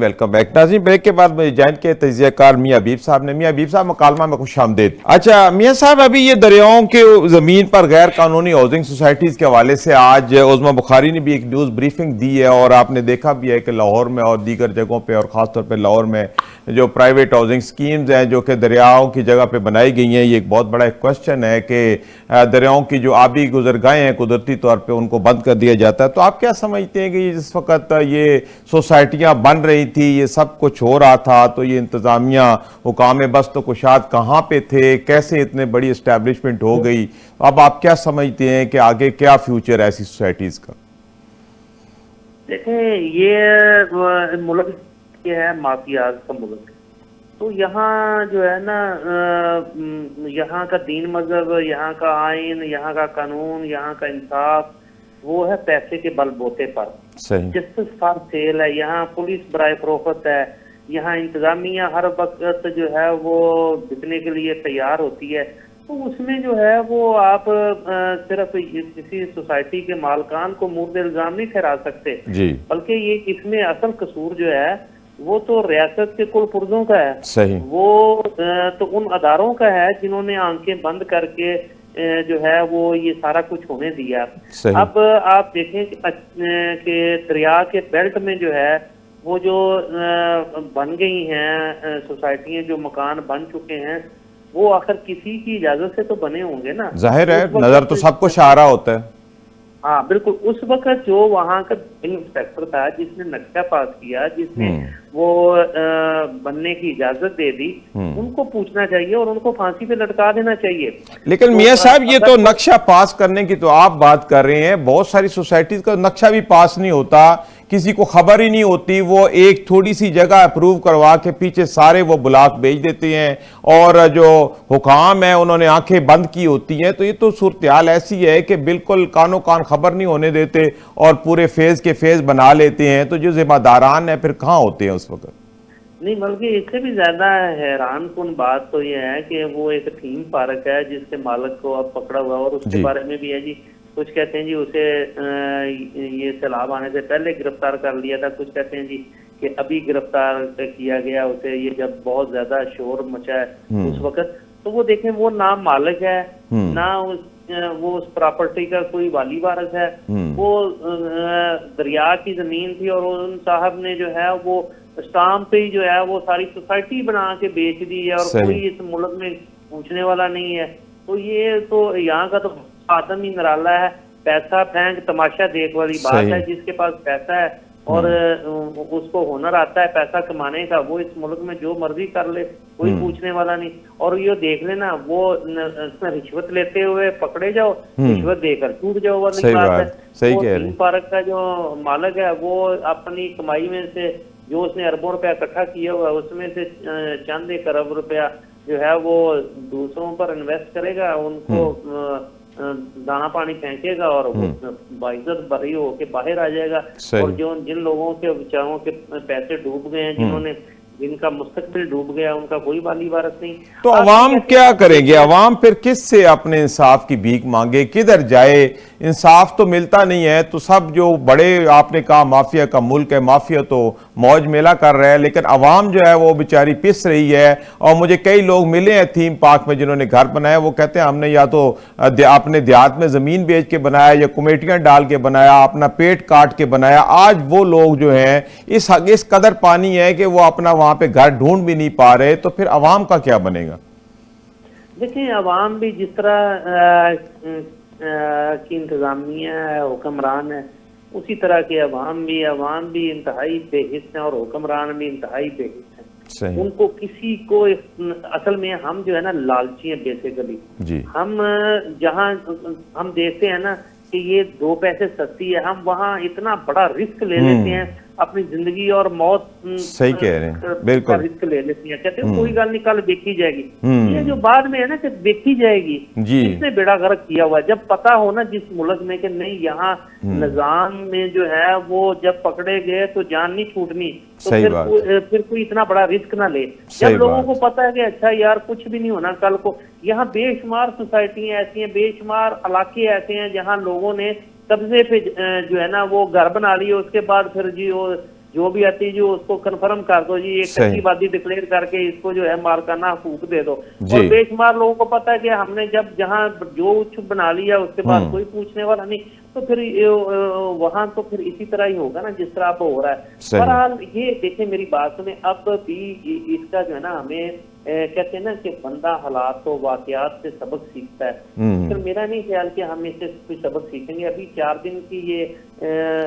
Welcome back नाज़रीन। Break के बाद मुझे जॉइन किया तजियाकार मियां हबीब साहब ने। मियां हबीब साहब मुकालमा में खुशामदीद। अच्छा मियां साहब, अभी ये दरियाओं के ज़मीन पर गैर कानूनी हाउसिंग सोसाइटीज़ के हवाले से आज उज़मा बुखारी ने भी एक न्यूज़ ब्रीफिंग दी है और आपने देखा भी है कि लाहौर में और दीगर जगहों पर और ख़ासतौर पर लाहौर में जो प्राइवेट हाउसिंग स्कीम्स हैं जो कि दरियाओं की जगह पर बनाई गई हैं, ये एक बहुत बड़ा क्वेश्चन है कि दरियाओं की जो आबी गुजरगाहें हैं कुदरती तौर पर उनको बंद कर दिया जाता है। तो आप क्या समझते हैं कि जिस वक्त ये सोसाइटियाँ बन रही थी, ये सब कुछ हो रहा था, तो ये इंतजामिया हुकाम बस तो कुशाद कहाँ पे थे, कैसे इतने बड़ी इस्टेब्लिशमेंट हो गई? अब आप क्या समझते हैं कि आगे क्या फ्यूचर है ऐसी सोसाइटीज का? देखें, ये मुल्क ये है माफियाज का मुल्क। तो यहाँ जो है ना, यहाँ का दीन मजहब, यहाँ का आइन, यहाँ का कानून, यहाँ का इंसाफ वो है पैसे के बलबूते पर। जस्टिस फॉर सेल है, यहाँ पुलिस बराए फरोख्त है, यहाँ इंतजामिया हर वक्त जो है वो बिकने के लिए तैयार होती है। तो उसमें जो है वो आप सिर्फ किसी सोसाइटी के मालकान को मुर्द इल्जाम नहीं ठहरा सकते, बल्कि ये इसमें असल कसूर जो है वो तो रियासत के कुल पुर्जों का है। सही। वो तो उन अदारों का है जिन्होंने आंखें बंद करके जो है वो ये सारा कुछ होने दिया। अब आप देखें कि दरिया के बेल्ट में जो है वो जो बन गई हैं सोसाइटियां, जो मकान बन चुके हैं, वो आखिर किसी की इजाजत से तो बने होंगे ना। जाहिर है, नजर तो सब कुछ आ रहा होता है। हाँ बिल्कुल। उस वक्त जो वहाँ का इंस्पेक्टर था जिसने नक्शा पास किया, जिसने वो बनने की इजाजत दे दी, उनको पूछना चाहिए और उनको फांसी पे लटका देना चाहिए। लेकिन तो मियां साहब, ये तो नक्शा पास करने की तो आप बात कर रहे हैं, बहुत सारी सोसाइटीज का नक्शा भी पास नहीं होता, किसी को खबर ही नहीं होती। वो एक थोड़ी सी जगह अप्रूव करवा के पीछे सारे वो ब्लॉक भेज देते हैं और जो हुकाम है उन्होंने आंखें बंद की होती हैं। तो ये तो सूरत हाल ऐसी है कि बिल्कुल कानो कान खबर नहीं होने देते और पूरे फेज के फेज बना लेते हैं। तो जो जिम्मेदारान है फिर कहाँ होते हैं उस वक्त? नहीं, बल्कि इससे भी ज्यादा हैरान कुन बात तो ये है कि वो एक थीम पार्क है जिसके मालिक को अब पकड़ा हुआ, और उसके बारे में भी है जी, कुछ कहते हैं जी उसे ये सैलाब आने से पहले गिरफ्तार कर लिया था, कुछ कहते हैं जी कि अभी गिरफ्तार किया गया उसे, ये जब बहुत ज्यादा शोर मचा है उस वक्त। तो वो देखें, वो ना मालिक है ना वो उस प्रॉपर्टी का कोई वाली वारिस है। वो दरिया की जमीन थी और उन साहब ने जो है वो स्टाम्प पे ही जो है वो सारी सोसाइटी बना के बेच दी है, और कोई इस मुल्क में पूछने वाला नहीं है। तो ये तो यहाँ का तो आदम ही निराला है, पैसा फेंक तमाशा देख वाली बात है। जिसके पास पैसा है और उसको हुनर आता है पैसा कमाने का, वो इस मुल्क में जो मर्जी कर ले, कोई पूछने वाला नहीं। और ये देख लेना, वो रिश्वत लेते हुए पकड़े जाओ, रिश्वत देकर छूट जाओ वाली बात है। सही कह रहे हैं। पार्क का जो मालिक है वो अपनी कमाई में से जो उसने अरबों रुपया इकट्ठा किया हुआ है उसमें से चंद एक अरब रुपया जो है वो दूसरों पर इन्वेस्ट करेगा, उनको दाना पानी फेंकेगा और वो बाइज्जत बरी होके बाहर आ जाएगा। और जो जिन लोगों के बेचारों के पैसे डूब गए हैं, जिन्होंने जिनका मुस्तकबिल डूब गया, उनका कोई वाली वारस नहीं। तो अवाम क्या करेंगे? अवाम फिर किससे अपने इंसाफ की भीख मांगे, किधर जाए? इंसाफ तो मिलता नहीं है। तो सब जो बड़े, आपने कहा माफिया का मुल्क है, माफिया तो मौज मेला कर रहा है, लेकिन अवाम जो है वो बेचारी पिस रही है। और मुझे कई लोग मिले हैं थीम पार्क में जिन्होंने घर बनाया, वो कहते हैं हमने या तो अपने देहात में जमीन बेच के बनाया या कमेटियां डाल के बनाया, अपना पेट काट के बनाया। आज वो लोग जो हैं इस कदर पानी है कि वो अपना वहां पे घर ढूंढ भी नहीं पा रहे। तो फिर अवाम का क्या बनेगा? देखिए, अवाम भी जिस तरह की इंतजामिया है, हुक्मरान है, उसी तरह के अवाम भी इंतहाई बेहिस हैं और हुक्मरान भी इंतहाई बेहिस हैं। उनको किसी को, असल में हम जो है ना लालची हैं बेसिकली। हम जहाँ हम देखते हैं ना कि ये दो पैसे सस्ती है, हम वहाँ इतना बड़ा रिस्क ले लेते हैं, अपनी जिंदगी और मौत सही कह रहे हैं, बिल्कुल रिस्क ले लेती है। कहते हैं कोई गल नहीं, कल देखी जाएगी। ये जो बाद में है ना कि देखी जाएगी, इसने बेड़ा गर्क किया हुआ है। जब पता हो ना जिस मुल्क में कि नहीं यहाँ निजाम में जो है वो जब पकड़े गए तो जान नहीं छूटनी, तो फिर कोई इतना बड़ा रिस्क ना ले। जब लोगों को पता है कि अच्छा यार कुछ भी नहीं होना कल को, यहाँ बेशुमार सोसाइटियां ऐसी हैं, बेशुमार इलाके ऐसे हैं जहाँ लोगों ने कब्जे पे जो है ना वो घर बना लिए, उसके बाद फिर जी वो जो भी आती है जो उसको कंफर्म कर दो जी, एक सही। कच्ची बाती डिक्लेयर करके इसको जो है मालकाना हकूक दे दो। जी। और बेशुमार लोगों को पता है कि हमने जब जहाँ जो कुछ बना लिया उसके बाद कोई पूछने वाला नहीं, तो फिर वहां तो फिर इसी तरह ही होगा ना जिस तरह अब हो रहा है। सही। बहरहाल ये देखें, मेरी बात सुने, अब भी इसका जो है ना हमें कहते हैं ना कि बंदा हालात तो वाकयात से सबक सीखता है, फिर मेरा नहीं ख्याल कि हम इससे कुछ सबक सीखेंगे। अभी 4 दिन की ये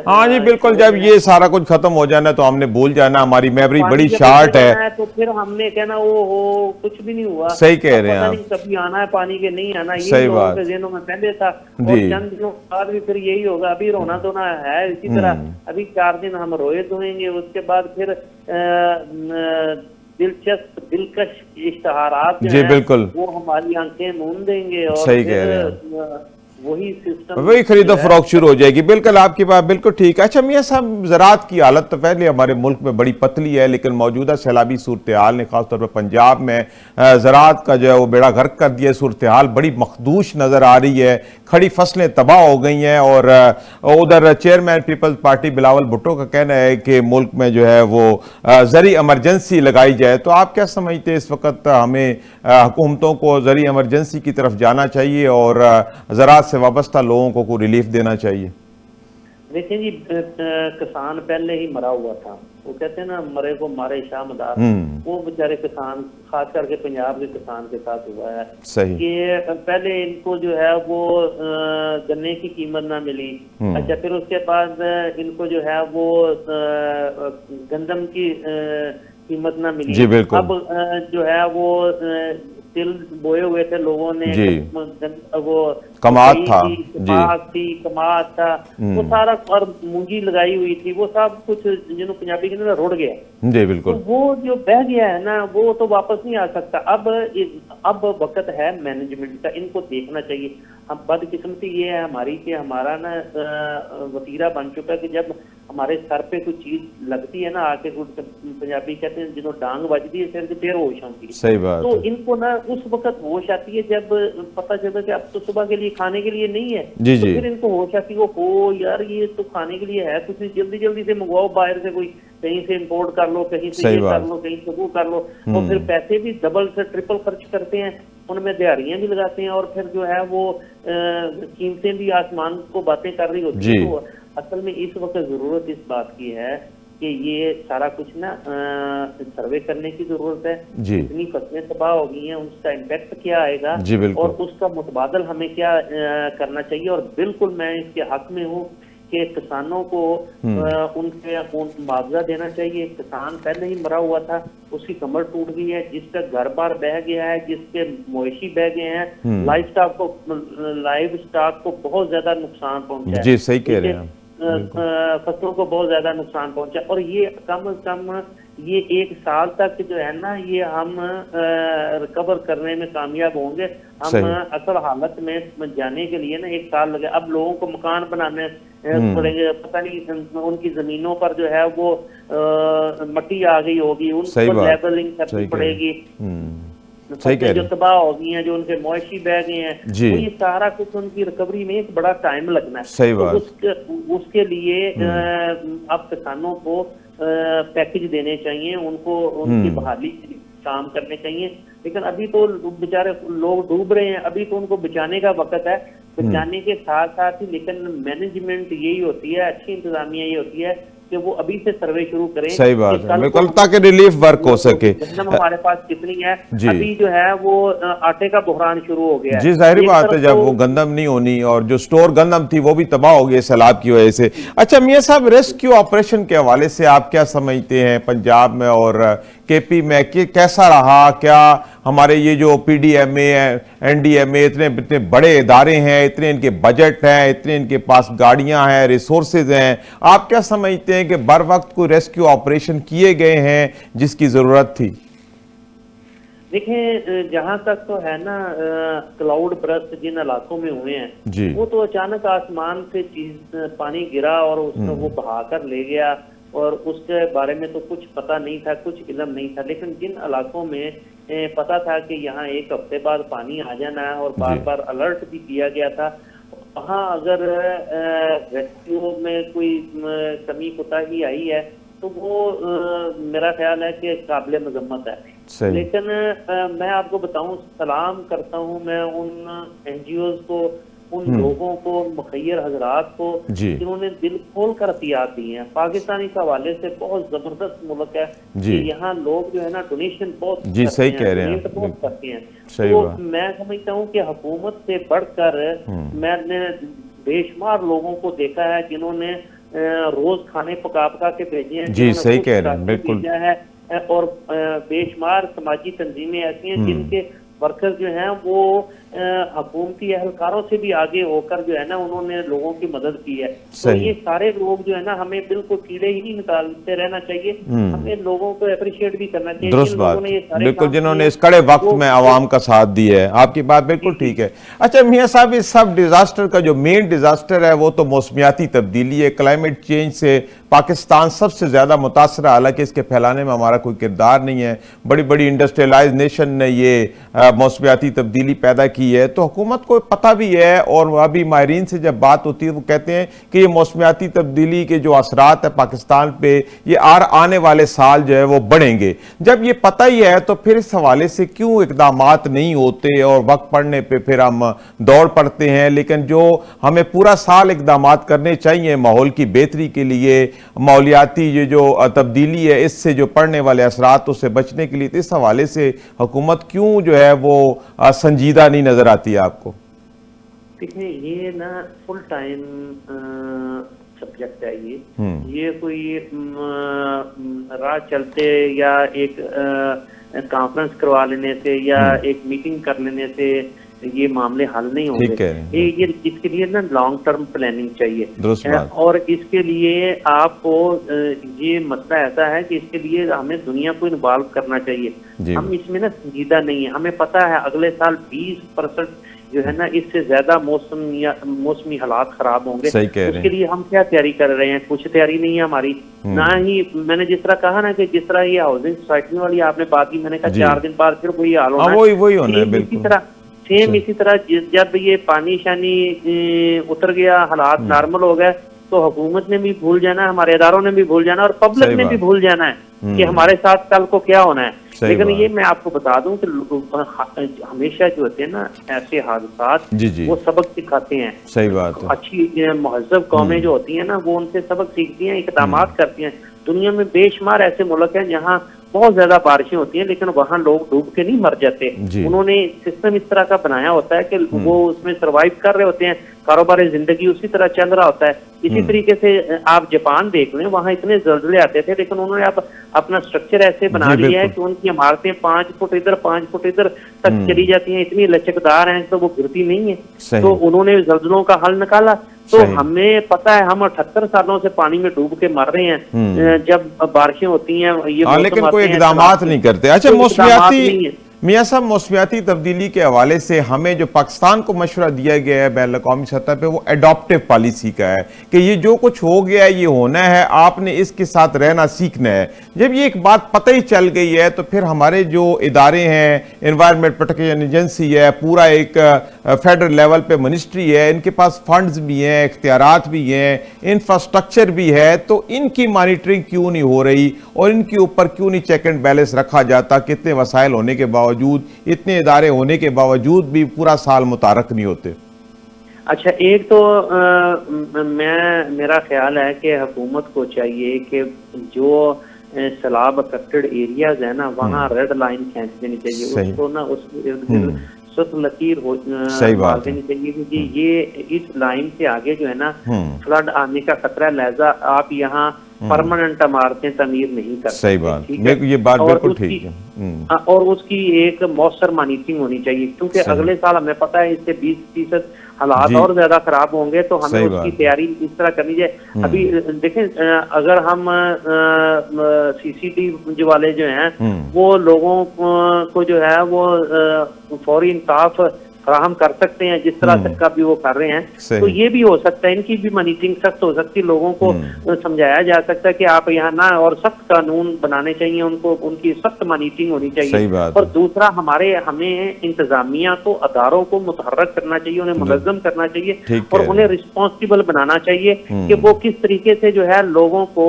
हाँ जी बिल्कुल, जब ये सारा कुछ खत्म हो जाना तो हमने भूल जाना, हमारी मेमोरी बड़ी जब शार्ट जाना है। तो फिर हमने कहना वो हो कुछ भी नहीं हुआ। सही कह रहे हैं पता आप। नहीं कभी आना है पानी के नहीं आना, ये सही लोगों बात। के ज़हनों में पहले था। और जी। चंद दिनों बाद भी फिर यही होगा। अभी रोना धोना है इसी तरह, अभी 4 दिन हम रोए धोएंगे, उसके बाद फिर दिलचस्प दिलकश इश्तहारात जो जी हैं, बिल्कुल। वो हमारी आंखें मूंद देंगे और सही फिर कह रहे हैं वही सिस्टम, वही खरीदो फरोख्त शुरू हो जाएगी। बिल्कुल आपकी बात बिल्कुल ठीक है। अच्छा मियां साहब, ज़राअत की हालत तो पहले हमारे मुल्क में बड़ी पतली है, लेकिन मौजूदा सैलाबी सूरत हाल ने खासतौर पर पंजाब में ज़राअत का जो है वो बेड़ा गर्क कर दिया। सूरत हाल बड़ी मखदूश नज़र आ रही है, खड़ी फसलें तबाह हो गई हैं। और उधर chairman peoples party Bilawal Bhutto का कहना है कि मुल्क में जो है वो ज़री इमरजेंसी लगाई जाए। तो आप क्या समझते हैं, इस वक्त हमें हुकूमतों को ज़री इमरजेंसी की तरफ जाना चाहिए और ज़राअत से वाबस्ता लोगों को रिलीफ देना चाहिए? देखिए जी, किसान पहले ही मरा हुआ था। वो कहते हैं ना, मरे को मारे शाह मदार। वो बेचारे किसान, खास करके पंजाब के किसान के साथ हुआ है। सही। कि पहले इनको जो है वो गन्ने की कीमत ना मिली। अच्छा, फिर उसके बाद इनको जो है वो गंदम की कीमत ना मिली। जी बिल्कुल। अब जो है वो तिल बोए हुए थे लोगों ने, वो कमात था थी, कमात था, वो सारा, और मूंगी लगाई हुई थी, वो सब कुछ जिन्होंने पंजाबी के अंदर रुड़ गया। जी बिल्कुल। तो वो जो बह गया है ना, वो तो वापस नहीं आ सकता। अब वक्त है मैनेजमेंट का, इनको देखना चाहिए। हम बदकिस्मती ये है हमारी कि हमारा ना वतीरा बन चुका है कि जब हमारे सर पे कोई चीज लगती है ना आके, पंजाबी कहते हैं जिन्होंने डांग बजती है सिर के, फिर होश आती है। सही बात। तो इनको ना उस वक्त होश आती है जब पता चलता कि अब तो सुबह के लिए खाने के लिए नहीं है। जी तो जी। फिर इनको होश आती है, हो यार ये तो खाने के लिए है कुछ नहीं, जल्दी जल्दी से मंगवाओ बाहर से, कोई कहीं से इंपोर्ट कर लो, कहीं से ये कर लो, कहीं से वो कर लो। और फिर पैसे भी डबल से ट्रिपल खर्च करते हैं, उनमें दिहाड़ियां भी लगाते हैं, और फिर जो है वो कीमतें भी आसमान को बातें कर रही होती है। तो असल में इस वक्त जरूरत इस बात की है कि ये सारा कुछ ना सर्वे करने की जरूरत है। जितनी फसलें तबाह हो गई हैं उसका इम्पैक्ट क्या आएगा और उसका मुतबादल हमें क्या करना चाहिए। और बिल्कुल मैं इसके हक में हूँ कि किसानों को उनके मुआवजा देना चाहिए। किसान पहले ही मरा हुआ था, उसकी कमर टूट गई है, जिसका घर बार बह गया है, जिसके मवेशी बह गए हैं, लाइव स्टॉक को बहुत ज्यादा नुकसान पहुंचा है। जी सही कह रहे हैं, फसलों को बहुत ज्यादा नुकसान पहुंचा। और ये कम से कम ये 1 साल तक जो है ना, ये हम रिकवर करने में कामयाब होंगे। हम असल हालत में जाने के लिए ना 1 साल लगे। अब लोगों को मकान बनाने पड़ेंगे, पता नहीं उनकी जमीनों पर जो है वो मट्टी आ गई होगी, उनको लेवलिंग करनी पड़ेगी। जो तबाह हो गई हैं, जो उनके मवेशी बह गए हैं, तो ये सारा कुछ उनकी रिकवरी में एक बड़ा टाइम लगना है। सही बात। तो उसके लिए अब किसानों को पैकेज देने चाहिए, उनको उनकी बहाली काम करने चाहिए। लेकिन अभी तो बेचारे लोग डूब रहे हैं, अभी तो उनको बचाने का वक्त है। बचाने के साथ साथ ही लेकिन मैनेजमेंट यही होती है, अच्छी इंतजामिया ये होती है कि वो अभी से सर्वे शुरू करें। सही बात है, बिल्कुल, ताकि रिलीफ वर्क हो सके। हमारे पास कितनी है अभी जो है वो आटे का बहरान शुरू हो गया है। जी जाहिर बात है, जब वो गंदम नहीं होनी और जो स्टोर गंदम थी वो भी तबाह हो गई सैलाब की वजह से। अच्छा मियां साहब, रेस्क्यू ऑपरेशन के हवाले से आप क्या समझते हैं पंजाब में और केपी में कि कैसा रहा? क्या हमारे ये जो पीडीएमए है, एनडीएमए, इतने बड़े इदारे हैं, इतने इनके बजट हैं, इतने इनके पास गाड़ियां हैं, रिसोर्सेज हैं, आप क्या समझते हैं कि बर वक्त कोई रेस्क्यू ऑपरेशन किए गए हैं जिसकी जरूरत थी? देखें, जहां तक तो है ना क्लाउड बर्स्ट जिन इलाकों में हुए हैं, वो तो अचानक आसमान से पानी गिरा और उसमें वो बहा कर ले गया, और उसके बारे में तो कुछ पता नहीं था, कुछ इल्म नहीं था। लेकिन जिन इलाकों में पता था कि यहाँ 1 हफ्ते बाद पानी आ जाना है और बार बार अलर्ट भी किया गया था, वहाँ अगर रेस्क्यू में कोई कमी कोताही आई है तो वो मेरा ख्याल है कि काबिल मजम्मत है। सही। लेकिन मैं आपको बताऊं, सलाम करता हूं मैं उन NGOs को, उन लोगों को, मुखैर हजरात को जी जिन्होंने दिल खोल कर हथियार दिए हैं। पाकिस्तानी के हवाले से बहुत जबरदस्त मुल्क है जी कि यहाँ लोग जो है ना डोनेशन बहुत जी, करते सही हैं, कह रहे हैं डोनेट बहुत करते हैं। सही तो बात। मैं समझता हूँ कि हुकूमत से बढ़कर मैंने बेशुमार लोगों को देखा है जिन्होंने रोज खाने पका पका के भेजे हैं, जी जिन्होंने सही खुद कह रहे हैं, राशन बिल्कुल भेजा है। और बेशुमार समाजी तंजीमें ऐसी हैं जिनके वर्कर्स जो हैं वो हुकूमती एहलकारों से भी आगे होकर जो है ना उन्होंने लोगों की मदद की है। तो सही। ये सारे लोग जो है ना हमें बिल्कुल कीड़े ही नहीं निकालते रहना चाहिए, हमें लोगों को अप्रिशिएट भी करना चाहिए दुरुस्त जिन लोगों बात, ने ये सारे बिल्कुल, काम जिन्होंने किए इस कड़े वक्त वो में आवाम का साथ दिया है। आपकी बात बिल्कुल ठीक है। अच्छा मियां साहब, इस सब डिजास्टर का जो मेन डिजास्टर है वो तो मौसमियाती तब्दीली है, क्लाइमेट चेंज से पाकिस्तान सबसे ज्यादा मुतासर है। हालांकि इसके फैलाने में हमारा कोई किरदार नहीं है, बड़ी बड़ी इंडस्ट्रियलाइज नेशन ने ये मौसमियाती तब्दीली पैदा की है, तो हुकूमत को पता भी है। और अभी माहिरीन से जब बात होती है वो कहते हैं कि ये मौसमियाती तब्दीली के जो असरात है पाकिस्तान पे, ये आने वाले साल जो है वो बढ़ेंगे। जब ये पता ही है तो फिर इस हवाले से क्यों इकदामात नहीं होते और वक्त पड़ने पे फिर हम दौड़ पड़ते हैं। लेकिन जो हमें पूरा साल इकदामात करने चाहिए माहौल की बेहतरी के लिए, माहौलियाती ये जो तब्दीली है इससे जो पड़ने वाले असरात उससे बचने के लिए, तो इस हवाले से हुकूमत क्यों जो है वो संजीदा नहीं नजर आती है आपको? देखिए ये ना फुल टाइम सब्जेक्ट है ये कोई राह चलते या एक कॉन्फ्रेंस करवा लेने से या एक मीटिंग कर लेने से ये मामले हल नहीं होंगे। ये इसके लिए ना लॉन्ग टर्म प्लानिंग चाहिए। और इसके लिए आपको ये मसला ऐसा है कि इसके लिए हमें दुनिया को इन्वॉल्व करना चाहिए। हम इसमें ना संजीदा नहीं है। हमें पता है अगले साल 20% जो है ना इससे ज्यादा मौसमी हालात खराब होंगे। उसके लिए हम क्या तैयारी कर रहे हैं? कुछ तैयारी नहीं है हमारी। ना ही मैंने जिस तरह कहा ना कि जिस तरह ये हाउसिंग सोसाइटी वाली आपने बात की, मैंने कहा 4 दिन बाद फिर वही हाल होना है। वही होना है बिल्कुल। सेम इसी तरह जब ये पानी शानी उतर गया, हालात नॉर्मल हो गए, तो हुकूमत ने भी भूल जाना, हमारे इदारों ने भी भूल जाना और पब्लिक ने भी भूल जाना है कि हमारे साथ कल को क्या होना है। लेकिन ये मैं आपको बता दूं कि हमेशा जो होते हैं ना ऐसे हादसात वो सबक सिखाते हैं। सही बात है। अच्छी महज़ब कौमें जो होती हैं ना वो उनसे सबक सीखती हैं, इक़दामात करती हैं। दुनिया में बेशुमार ऐसे मुल्क हैं जहाँ बहुत ज्यादा बारिशें होती हैं लेकिन वहाँ लोग डूब के नहीं मर जाते। उन्होंने सिस्टम इस तरह का बनाया होता है कि वो उसमें सरवाइव कर रहे होते हैं, कारोबार जिंदगी उसी तरह चल रहा होता है। इसी तरीके से आप जापान देख लें, वहाँ इतने जल्जले आते थे लेकिन उन्होंने अब अपना स्ट्रक्चर ऐसे बना लिया है कि उनकी इमारतें 5 फुट इधर 5 फुट इधर तक चली जाती हैं, इतनी लचकदार हैं तो वो गिरती नहीं है। तो उन्होंने जल्जलों का हल निकाला। तो हमें पता है हम 78 सालों से पानी में डूब के मर रहे हैं जब बारिशें होती हैं। ये लेकिन कोई इक़दामात नहीं करते। अच्छा मियां साहब, मौसमियाती तब्दीली के हवाले से हमें जो पाकिस्तान को मशवरा दिया गया है बैन अवी सतह पे वो एडॉप्टिव पॉलिसी का है कि ये जो कुछ हो गया है ये होना है, आपने इसके साथ रहना सीखना है। जब ये एक बात पता ही चल गई है तो फिर हमारे जो इदारे हैं, एनवायरनमेंट प्रोटेक्शन एजेंसी है, पूरा एक फेडरल लेवल पे मिनिस्ट्री है, इनके पास फंड्स भी हैं, इख्तियारात भी हैं, इंफ्रास्ट्रक्चर भी है, तो इनकी मॉनिटरिंग क्यों नहीं हो रही और इनके ऊपर क्यों नहीं चेक एंड बैलेंस रखा जाता? कितने वसाइल होने के बावजूद, इतने इदारे होने के बावजूद भी पूरा साल मुतारक नहीं होते। अच्छा, एक तो मेरा ख्याल है कि हुकूमत को चाहिए कि जो सैलाब अफेक्टेड एरियाज है ना वहाँ रेड लाइन खींच देनी चाहिए, उसको ना उस सख्त लकीर डाल देनी चाहिए क्योंकि ये इस लाइन से आगे जो है ना फ्लड आने का खतरा है, लिहाजा आप यहाँ परमानेंट इमारतें तमीर नहीं कर। सही बात, ये बात बिल्कुल ठीक है। और उसकी एक मौसर मॉनिटरिंग होनी चाहिए क्योंकि अगले साल हमें पता है इससे 20% हालात और ज्यादा खराब होंगे, तो हमें उसकी तैयारी इस तरह करनी चाहिए। अभी देखें, अगर हम CCTV वाले जो हैं वो लोगों को जो है वो फौरी इंसाफ फराहम कर सकते हैं, जिस तरह से का भी वो कर रहे हैं। तो ये भी हो सकता है, इनकी भी मॉनिटरिंग सख्त हो सकती है, लोगों को समझाया जा सकता है कि आप यहाँ ना, और सख्त कानून बनाने चाहिए उनको, उनकी सख्त मॉनिटरिंग होनी चाहिए। और दूसरा, हमें इंतजामिया को, अदारों को मुतहर्रक करना चाहिए, उन्हें मुनज़्ज़म करना चाहिए और उन्हें रिस्पॉन्सिबल बनाना चाहिए कि वो किस तरीके से जो है लोगों को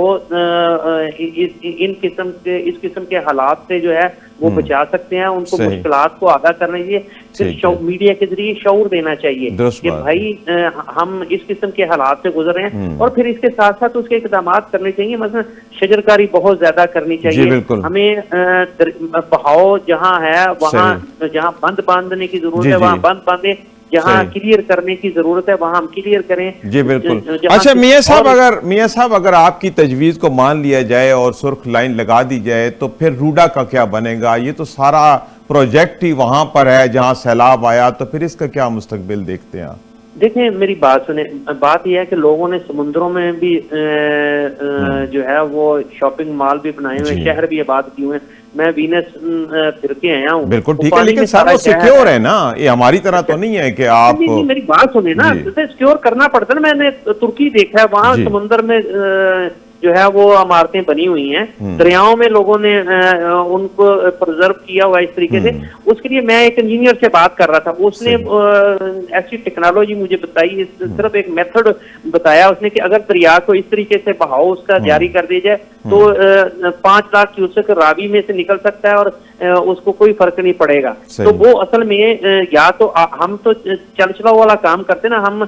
इस किस्म के हालात से जो है वो बचा सकते हैं, उनको मुश्किलात को आगाह करना चाहिए, फिर मीडिया के जरिए शऊर देना चाहिए कि भाई हम इस किस्म के हालात से गुजर रहे हैं, और फिर इसके साथ साथ उसके इक़दाम करने चाहिए। मतलब शजरकारी बहुत ज्यादा करनी चाहिए, हमें बहाव जहाँ है वहाँ, जहाँ बंद बांधने की जरूरत है वहाँ बंद बांधे, जहाँ क्लियर करने की जरूरत है वहाँ हम क्लियर करें। जी बिल्कुल। अच्छा मियां साहब, अगर आपकी तजवीज को मान लिया जाए और सुर्ख लाइन लगा दी जाए तो फिर रूडा का क्या बनेगा? ये तो सारा प्रोजेक्ट ही वहां पर है जहां सैलाब आया, तो फिर इसका क्या मुस्तकबिल देखते हैं आप? देखें, मेरी बात सुने, बात यह है कि लोगों ने समुद्रों में भी जो है वो शॉपिंग मॉल भी बनाए हुए, शहर भी आबाद किए हुए हैं। मैं वीनस फिर के आया हूँ, बिल्कुल ठीक है, लेकिन सारा वो सिक्योर है ना, ये हमारी तरह तो नहीं है कि आप नहीं, मेरी बात सुने ना, सिक्योर करना पड़ता है ना। मैंने तुर्की देखा है, वहाँ समुद्र में जो है वो इमारतें बनी हुई हैं, दरियाओं में लोगों ने उनको प्रिजर्व किया हुआ इस तरीके से। उसके लिए मैं एक इंजीनियर से बात कर रहा था, उसने ऐसी टेक्नोलॉजी मुझे बताई, सिर्फ एक मेथड बताया उसने कि अगर दरिया को इस तरीके से बहाव उसका जारी कर दिया जाए तो 5 लाख क्यूसेक रावी में से निकल सकता है और उसको कोई फर्क नहीं पड़ेगा। तो वो असल में या तो हम तो चल चलाओ वाला काम करते ना, हम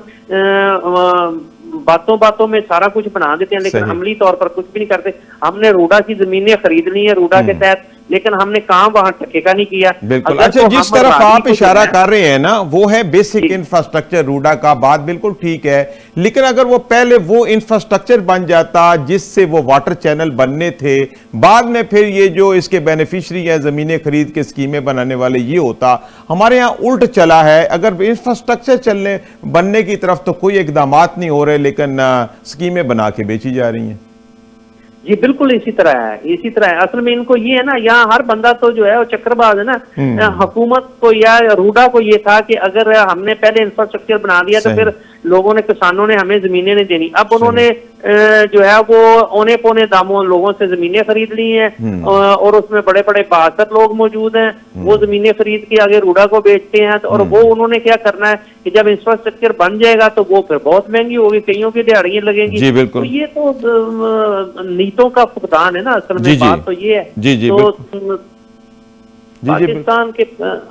बातों में सारा कुछ बना देते हैं, लेकिन अमली तौर पर कुछ भी नहीं करते। हमने रूडा की जमीनें खरीद ली है रूडा के तहत, लेकिन हमने काम वहां ठेका नहीं किया। बिल्कुल। अच्छा, तो जिस तरफ आप इशारा कर रहे हैं ना, वो है बेसिक इंफ्रास्ट्रक्चर रूडा का, बात बिल्कुल ठीक है, लेकिन अगर वो पहले वो इंफ्रास्ट्रक्चर बन जाता जिससे वो वाटर चैनल बनने थे, बाद में फिर ये जो इसके बेनिफिशरी है जमीनें खरीद के स्कीमें बनाने वाले, ये होता। हमारे यहाँ उल्ट चला है, अगर इंफ्रास्ट्रक्चर बनने की तरफ तो कोई इकदाम नहीं हो रहे, लेकिन स्कीमें बना के बेची जा रही हैं। जी बिल्कुल इसी तरह है। असल में इनको ये है ना, यहाँ हर बंदा तो जो है वो चक्रबाज है ना। हुकूमत को या रूडा को ये था कि अगर हमने पहले इंफ्रास्ट्रक्चर बना दिया तो फिर लोगों ने, किसानों ने हमें जमीनें नहीं देनी। अब उन्होंने जो है वो औने पौने दामों लोगों से जमीनें खरीद ली हैं, और उसमें बड़े बड़े बहादुर लोग मौजूद हैं, वो जमीनें खरीद के आगे रूडा को बेचते हैं। तो और वो उन्होंने क्या करना है कि जब इंफ्रास्ट्रक्चर बन जाएगा तो वो फिर बहुत महंगी होगी, कईयों की दिहाड़ियां लगेंगी। जी बिल्कुल। तो ये तो नीतों का फुकदान है ना, असल में बात तो ये है। जी तो पाकिस्तान के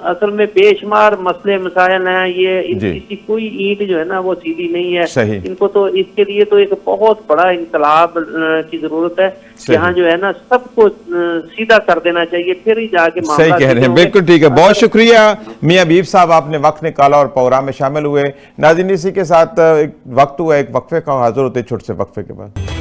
असल में बेशुमार मसले मसाइल हैं, ये इसकी कोई ईंट जो है ना वो सीधी नहीं है। इनको तो इसके लिए तो एक बहुत बड़ा इंकलाब की जरूरत है, यहाँ जो है ना सबको सीधा कर देना चाहिए, फिर ही जाके सही कह रहे हैं। बिल्कुल ठीक है, बहुत शुक्रिया मियां हबीब साहब, आपने वक्त निकाला और प्रोग्राम में शामिल हुए। नाज़रीन, इसी के साथ वक्त हुआ एक वक्फे का, हाजिर होते छोटे से वक्फे के बाद।